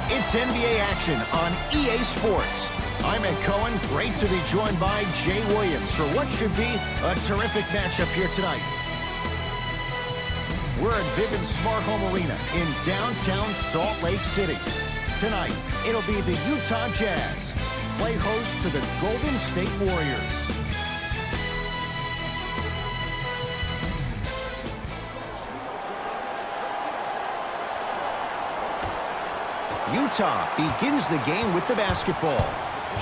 It's NBA action on EA Sports. I'm Ed Cohen. Great to be joined by Jay Williams for what should be a terrific matchup here tonight. We're at Vivint Smart Home Arena in downtown Salt Lake City. Tonight, it'll be the Utah Jazz play host to the Golden State Warriors. Utah begins the game with the basketball.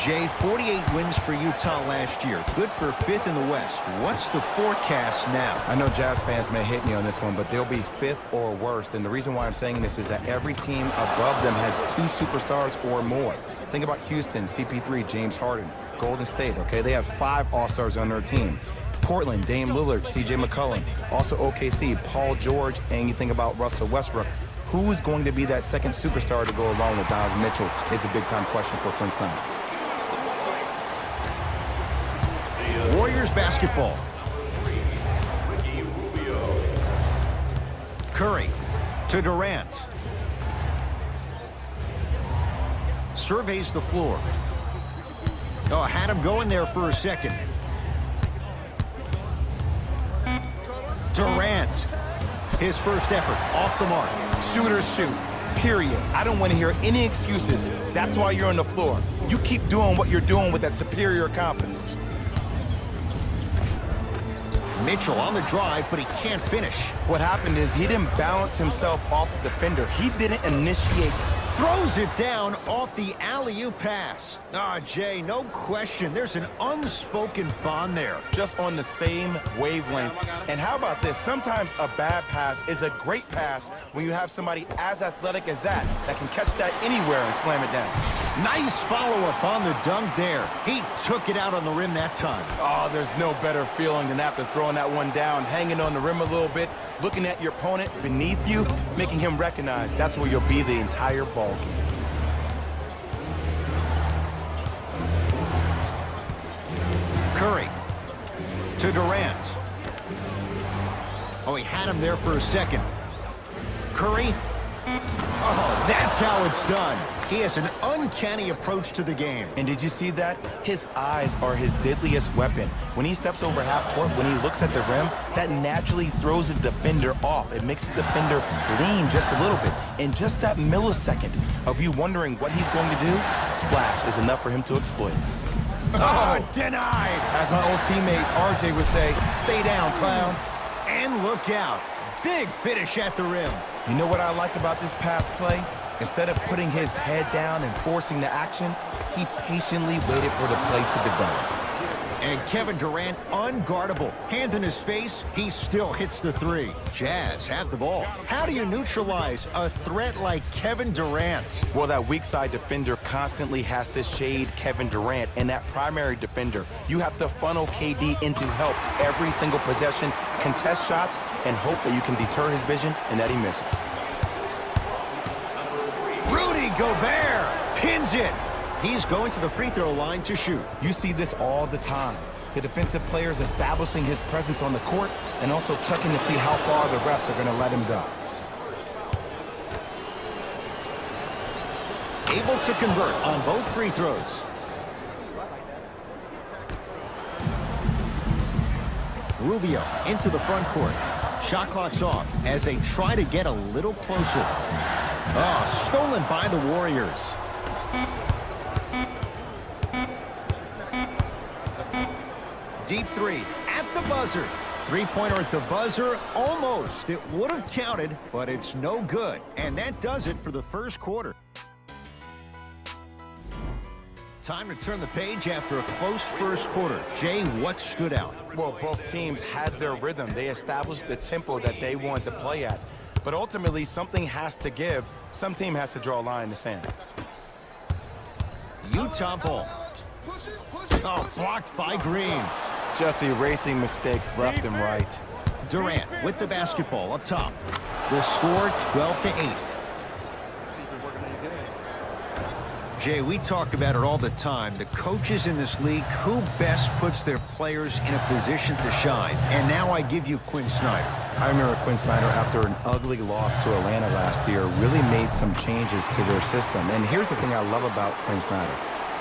Jay, 48 wins for Utah last year. Good for 5th in the West. What's the forecast now? I know Jazz fans may hate me on this one, but they'll be 5th or worse. And the reason why I'm saying this is that every team above them has 2 superstars or more. Think about Houston, CP3, James Harden, Golden State, okay? They have 5 All-Stars on their team. Portland, Dame Lillard, CJ McCollum. Also OKC, Paul George, and you think about Russell Westbrook. Who is going to be that second superstar to go along with Donovan Mitchell is a big-time question for Quinn Snyder. Warriors basketball. Curry to Durant. Surveys the floor. Oh, had him going there for a second. Durant. His first effort off the mark. Shooters shoot, period. I don't want to hear any excuses. That's why you're on the floor. You keep doing what you're doing with that superior confidence. Mitchell on the drive, but he can't finish. What happened is he didn't balance himself off the defender. He didn't initiate. Throws it down off the alley-oop pass. Jay, no question. There's an unspoken bond there. Just on the same wavelength. And how about this? Sometimes a bad pass is a great pass when you have somebody as athletic as that can catch that anywhere and slam it down. Nice follow-up on the dunk there. He took it out on the rim that time. Oh, there's no better feeling than after throwing that one down, hanging on the rim a little bit, looking at your opponent beneath you, making him recognize that's where you'll be the entire ball game. Curry to Durant. Oh, he had him there for a second. Curry. Oh, that's how it's done. He has an uncanny approach to the game. And did you see that? His eyes are his deadliest weapon. When he steps over half court, when he looks at the rim, that naturally throws the defender off. It makes the defender lean just a little bit. And just that millisecond of you wondering what he's going to do, splash is enough for him to exploit. Oh, denied. As my old teammate RJ would say, stay down, clown. And look out. Big finish at the rim. You know what I like about this pass play? Instead of putting his head down and forcing the action, he patiently waited for the play to develop. And Kevin Durant, unguardable. Hand in his face, he still hits the three. Jazz have the ball. How do you neutralize a threat like Kevin Durant? Well, that weak side defender constantly has to shade Kevin Durant, and that primary defender, you have to funnel KD into help every single possession, contest shots, and hope that you can deter his vision and that he misses. Rudy Gobert pins it. He's going to the free throw line to shoot. You see this all the time. The defensive players establishing his presence on the court and also checking to see how far the refs are going to let him go. Able to convert on both free throws. Rubio into the front court. Shot clock's off as they try to get a little closer. Oh, stolen by the Warriors. Deep three at the buzzer. Three-pointer at the buzzer, almost. It would have counted, but it's no good. And that does it for the first quarter. Time to turn the page after a close first quarter. Jay, what stood out? Well, both teams had their rhythm. They established the tempo that they wanted to play at. But ultimately, something has to give. Some team has to draw a line in the sand. Utah ball. Oh, blocked by Green. Just erasing mistakes left and right. Durant with the basketball up top. The score 12-8. Jay, we talk about it all the time. The coaches in this league, who best puts their players in a position to shine? And now I give you Quinn Snyder. I remember Quinn Snyder, after an ugly loss to Atlanta last year, really made some changes to their system. And here's the thing I love about Quinn Snyder.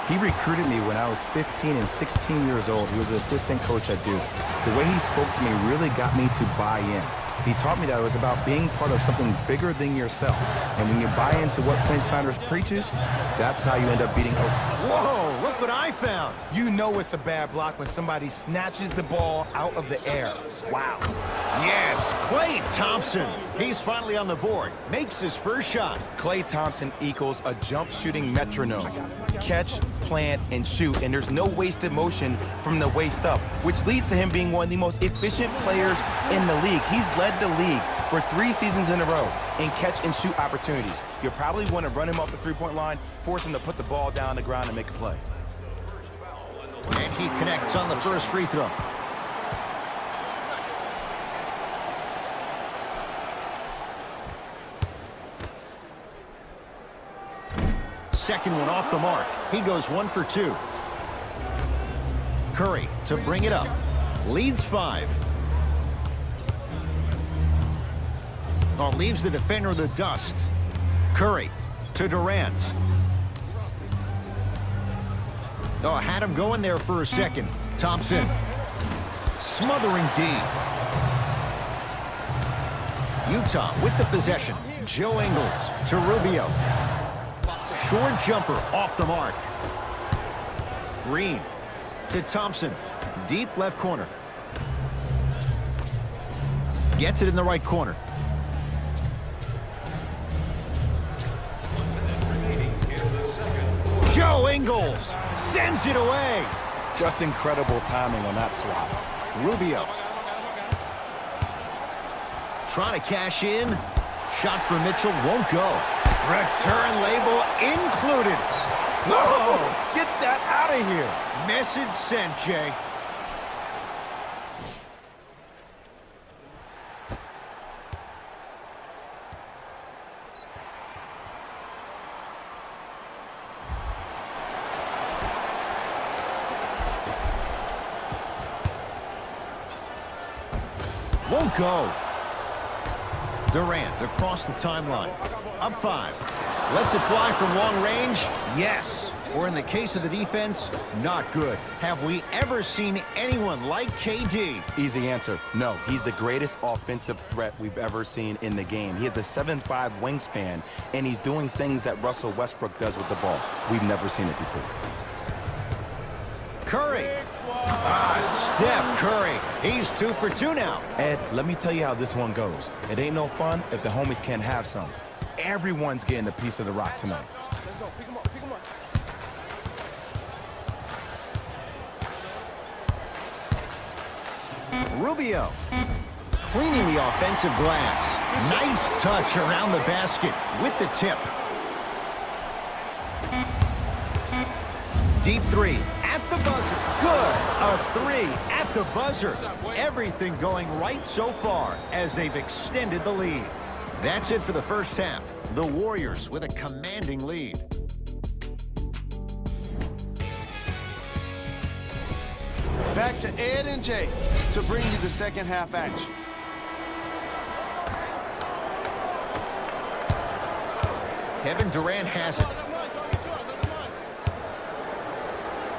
He recruited me when I was 15 and 16 years old. He was an assistant coach at Duke. The way he spoke to me really got me to buy in. He taught me that it was about being part of something bigger than yourself. And when you buy into what Quinn Snyder preaches, that's how you end up beating Oakland. Whoa, look what I found. You know it's a bad block when somebody snatches the ball out of the air. Wow. Yes, Klay Thompson. He's finally on the board. Makes his first shot. Klay Thompson equals a jump shooting metronome. Catch, plant, and shoot, and there's no wasted motion from the waist up, which leads to him being one of the most efficient players in the league. He's led the league for 3 seasons in a row in catch and shoot opportunities. You'll probably want to run him off the three-point line, force him to put the ball down on the ground and make a play. And he connects on the first free throw. Second one off the mark. He goes 1 for 2. Curry to bring it up. Leads 5. Oh, leaves the defender in the dust. Curry to Durant. Oh, had him going there for a second. Thompson smothering D. Utah with the possession. Joe Ingles to Rubio. Short jumper off the mark. Green to Thompson. Deep left corner. Gets it in the right corner. Joe Ingles sends it away. Just incredible timing on that swap. Rubio trying to cash in. Shot for Mitchell won't go. Return label included. Whoa! Get that out of here. Message sent, Jay. Won't go. Durant across the timeline. Up 5. Lets it fly from long range. Yes. Or in the case of the defense, not good. Have we ever seen anyone like KD? Easy answer. No, he's the greatest offensive threat we've ever seen in the game. He has a 7'5" wingspan, and he's doing things that Russell Westbrook does with the ball. We've never seen it before. Curry. Steph Curry. He's 2 for 2 now. Ed, let me tell you how this one goes. It ain't no fun if the homies can't have some. Everyone's getting a piece of the rock tonight. Rubio cleaning the offensive glass. Nice touch around the basket with the tip. Deep 3 at the buzzer. Good. A 3 at the buzzer. Everything going right so far as they've extended the lead. That's it for the first half. The Warriors with a commanding lead. Back to Ed and Jay to bring you the second half action. Kevin Durant has it.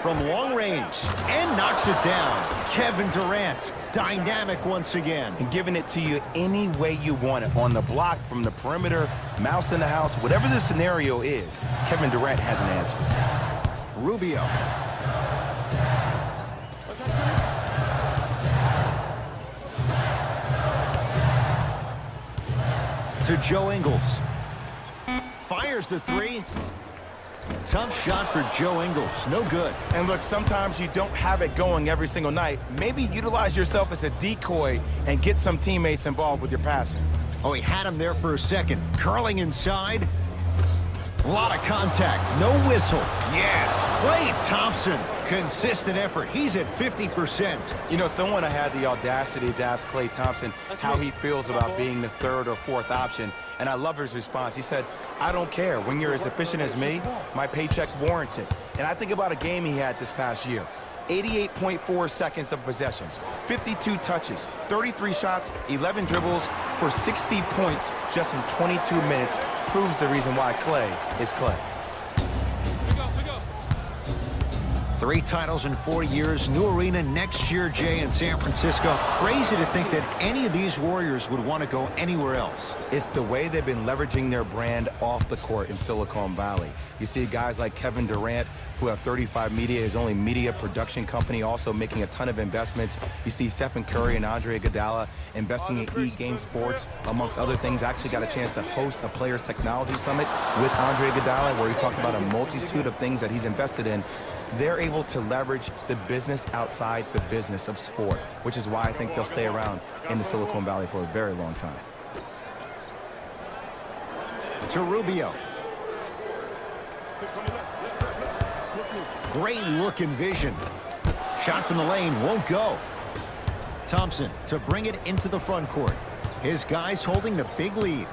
From long range and knocks it down. Kevin Durant, dynamic once again. And giving it to you any way you want it. On the block, from the perimeter, mouse in the house, whatever the scenario is, Kevin Durant has an answer. Rubio. To Joe Ingles. Fires the 3. Tough shot for Joe Ingles. No good. And look, sometimes you don't have it going every single night. Maybe utilize yourself as a decoy and get some teammates involved with your passing. Oh, he had him there for a second. Curling inside. A lot of contact, no whistle. Yes, Klay Thompson. Consistent effort. He's at 50%. You know, someone had the audacity to ask Klay Thompson how he feels about being the third or fourth option, and I love his response. He said, I don't care. When you're as efficient as me, my paycheck warrants it. And I think about a game he had this past year. 88.4 seconds of possessions, 52 touches, 33 shots, 11 dribbles for 60 points just in 22 minutes proves the reason why Klay is Klay. 3 titles in 4 years, new arena next year, Jay, in San Francisco. Crazy to think that any of these Warriors would want to go anywhere else. It's the way they've been leveraging their brand off the court in Silicon Valley. You see guys like Kevin Durant, who have 35 Media, his only media production company, also making a ton of investments. You see Stephen Curry and Andre Iguodala investing in E-Game Sports, amongst other things. I actually got a chance to host a Players Technology Summit with Andre Iguodala, where he talked about a multitude of things that he's invested in. They're able to leverage the business outside the business of sport, which is why I think they'll stay around in the Silicon Valley for a very long time. To Rubio. Great look and vision. Shot from the lane won't go. Thompson to bring it into the front court. His guys holding the big lead.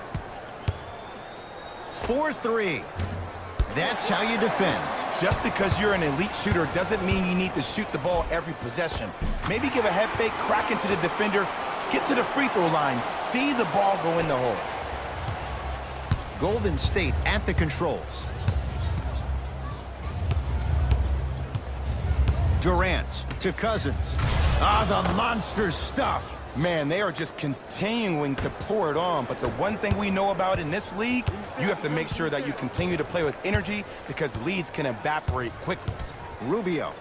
4-3. That's how you defend. Just because you're an elite shooter doesn't mean you need to shoot the ball every possession. Maybe give a head fake, crack into the defender, get to the free throw line, see the ball go in the hole. Golden State at the controls. Durant to Cousins. Ah, the monster stuff. Man, they are just continuing to pour it on. But the one thing we know about in this league, you have to make sure that you continue to play with energy because leads can evaporate quickly. Rubio.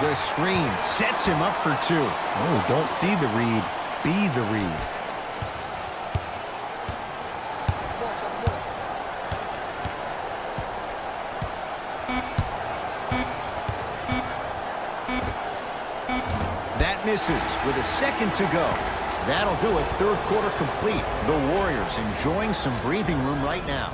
The screen sets him up for 2. Oh, don't see the read, be the read. That misses with a second to go. That'll do it. Third quarter complete. The Warriors enjoying some breathing room right now.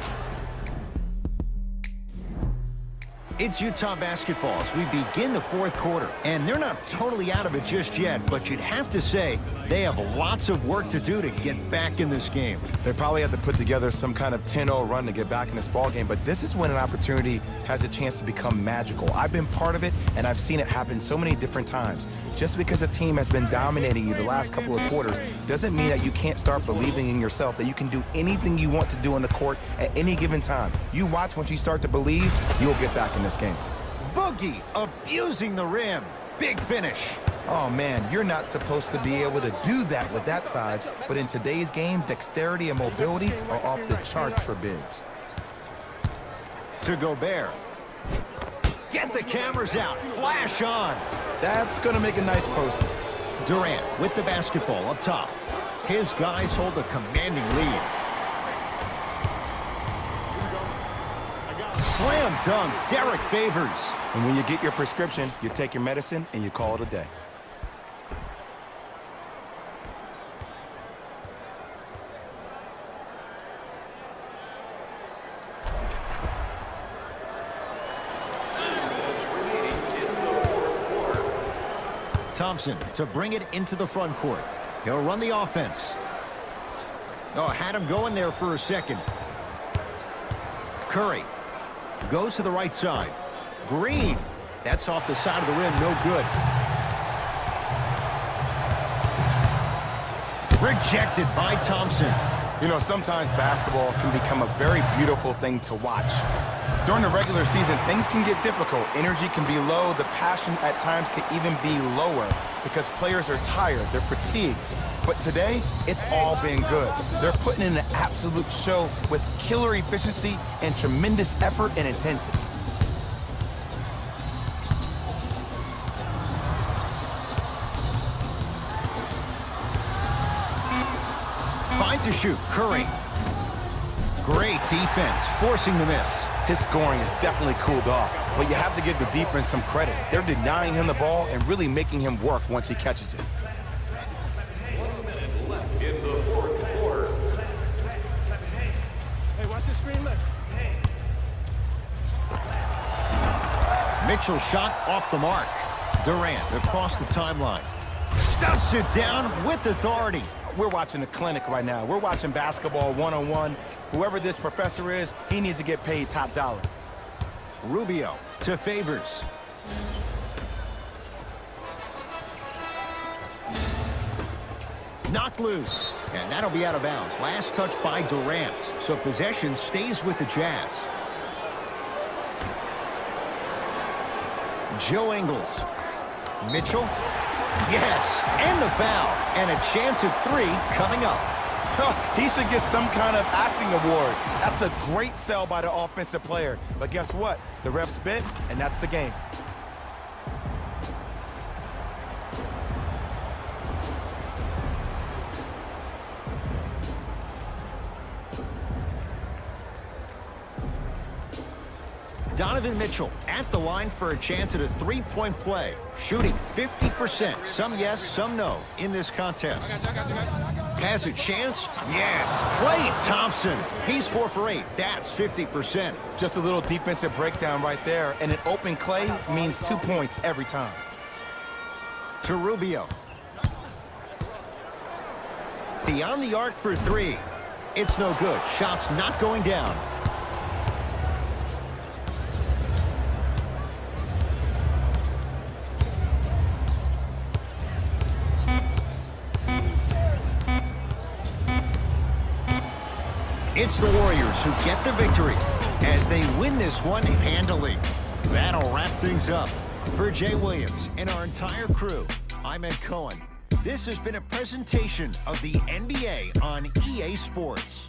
It's Utah basketball as we begin the fourth quarter. And they're not totally out of it just yet, but you'd have to say they have lots of work to do to get back in this game. They probably had to put together some kind of 10-0 run to get back in this ball game, but this is when an opportunity has a chance to become magical. I've been part of it, and I've seen it happen so many different times. Just because a team has been dominating you the last couple of quarters doesn't mean that you can't start believing in yourself, that you can do anything you want to do on the court at any given time. You watch, once you start to believe, you'll get back in this game. Boogie abusing the rim. Big finish. Oh, man, you're not supposed to be able to do that with that size, but in today's game, dexterity and mobility are off the charts for bigs. To Gobert. Get the cameras out. Flash on. That's going to make a nice poster. Durant with the basketball up top. His guys hold a commanding lead. Slam dunk, Derek Favors. And when you get your prescription, you take your medicine and you call it a day. Thompson to bring it into the front court. He'll run the offense. Oh, had him going there for a second. Curry goes to the right side. Green. That's off the side of the rim. No good. Rejected by Thompson. You know, sometimes basketball can become a very beautiful thing to watch. During the regular season, things can get difficult. Energy can be low. The passion at times can even be lower because players are tired. They're fatigued. But today, it's all been good. They're putting in an absolute show with killer efficiency and tremendous effort and intensity. Fine to shoot. Curry. Great defense, forcing the miss. His scoring has definitely cooled off, but you have to give the defense some credit. They're denying him the ball and really making him work once he catches it. 1 minute left in the fourth Mitchell's shot off the mark. Durant across the timeline. Stuffs it down with authority. We're watching a clinic right now. We're watching basketball one-on-one. Whoever this professor is, he needs to get paid top dollar. Rubio to Favors. Knocked loose, and that'll be out of bounds. Last touch by Durant, so possession stays with the Jazz. Joe Ingles. Mitchell. Yes, and the foul. And a chance at 3 coming up. He should get some kind of acting award. That's a great sell by the offensive player. But guess what? The refs bit, and that's the game. Donovan Mitchell at the line for a chance at a three-point play. Shooting 50%. Some yes, some no in this contest. Has a chance? Yes. Klay Thompson. He's 4 for 8. That's 50%. Just a little defensive breakdown right there. And an open Klay means 2 points every time. To Rubio. Beyond the arc for 3. It's no good. Shot's not going down. It's the Warriors who get the victory as they win this one handily. That'll wrap things up. For Jay Williams and our entire crew, I'm Ed Cohen. This has been a presentation of the NBA on EA Sports.